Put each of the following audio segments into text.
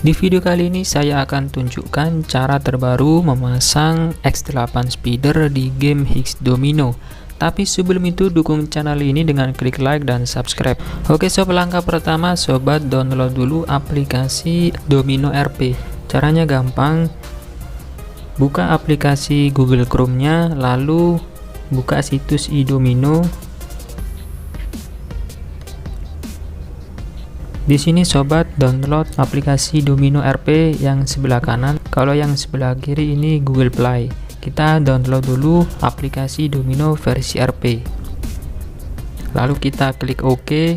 Di video kali ini saya akan tunjukkan cara terbaru memasang X8 speeder di game Hex Domino. Tapi sebelum itu dukung channel ini dengan klik like dan subscribe. Oke sob, langkah pertama sobat download dulu aplikasi Domino RP. Caranya gampang. Buka aplikasi Google Chrome-nya, lalu buka situs iDomino. Di sini sobat download aplikasi Domino RP yang sebelah kanan. Kalau yang sebelah kiri ini Google Play. Kita download dulu aplikasi Domino versi RP. Lalu kita klik OK.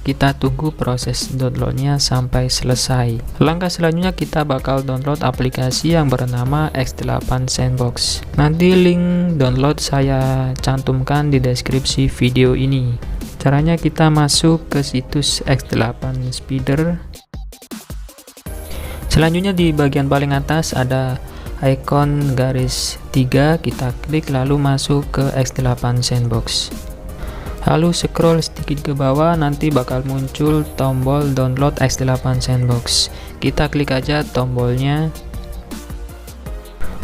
Kita tunggu proses downloadnya sampai selesai. Langkah selanjutnya kita bakal download aplikasi yang bernama X8 Sandbox. Nanti link download saya cantumkan di deskripsi video ini. Caranya kita masuk ke situs X8 Speeder. Selanjutnya di bagian paling atas ada icon garis 3, kita klik lalu masuk ke X8 Sandbox. Lalu scroll sedikit ke bawah, nanti bakal muncul tombol download X8 Sandbox. Kita klik aja tombolnya.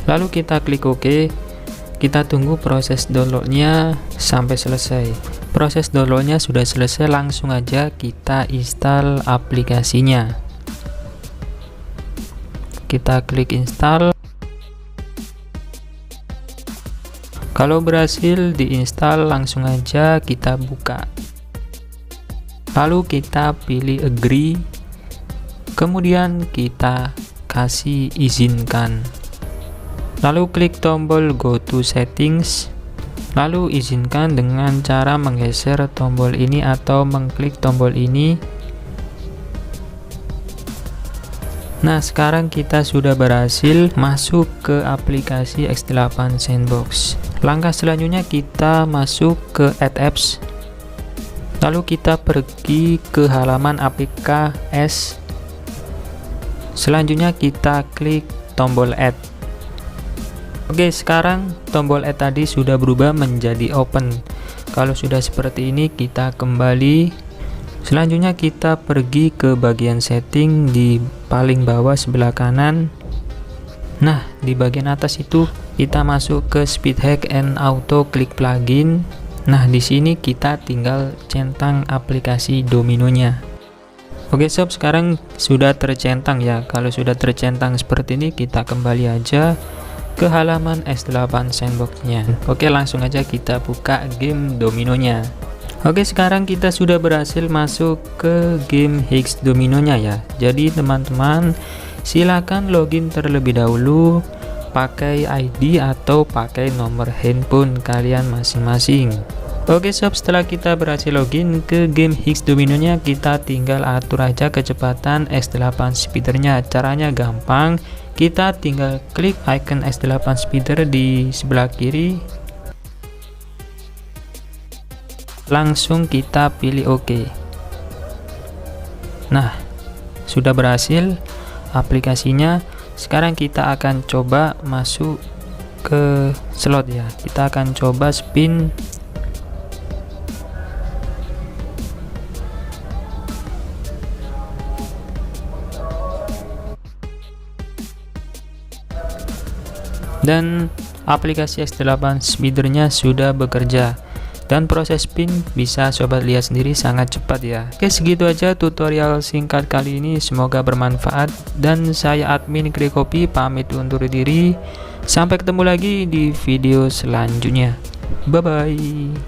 Lalu kita klik OK. Kita tunggu proses downloadnya sampai selesai. Proses downloadnya sudah selesai, langsung aja kita install aplikasinya. Kita klik install. Kalau berhasil diinstal, langsung aja kita buka. Lalu kita pilih agree. Kemudian kita kasih izinkan. Lalu klik tombol go to settings. Lalu izinkan dengan cara menggeser tombol ini atau mengklik tombol ini. Nah, sekarang kita sudah berhasil masuk ke aplikasi X8 Sandbox. Langkah selanjutnya kita masuk ke Add Apps. Lalu kita pergi ke halaman APK-S. Selanjutnya kita klik tombol Add. Oke, sekarang tombol Add tadi sudah berubah menjadi Open. Kalau sudah seperti ini kita kembali. Selanjutnya kita pergi ke bagian setting di paling bawah sebelah kanan. Nah, di bagian atas itu kita masuk ke Speed Hack and Auto Click Plugin. Nah, di sini kita tinggal centang aplikasi Dominonya. Oke sob, sekarang sudah tercentang ya. Kalau sudah tercentang seperti ini, kita kembali aja ke halaman X8 Sandbox-nya. Oke, langsung aja kita buka game Dominonya. Oke, sekarang kita sudah berhasil masuk ke game Hex Dominonya ya. Jadi teman-teman silakan login terlebih dahulu pakai ID atau pakai nomor handphone kalian masing-masing. Oke sob, setelah kita berhasil login ke game Hex Dominonya, kita tinggal atur aja kecepatan X8 speedernya. Caranya gampang, kita tinggal klik icon X8 speeder di sebelah kiri. Langsung kita pilih OK. Nah, sudah berhasil aplikasinya. Sekarang kita akan coba masuk ke slot ya. Kita akan coba spin. Dan aplikasi X8 speedernya sudah bekerja. Dan proses spin bisa sobat lihat sendiri, sangat cepat ya. Oke, segitu aja tutorial singkat kali ini, semoga bermanfaat. Dan saya admin Krikopi pamit undur diri. Sampai ketemu lagi di video selanjutnya. Bye bye.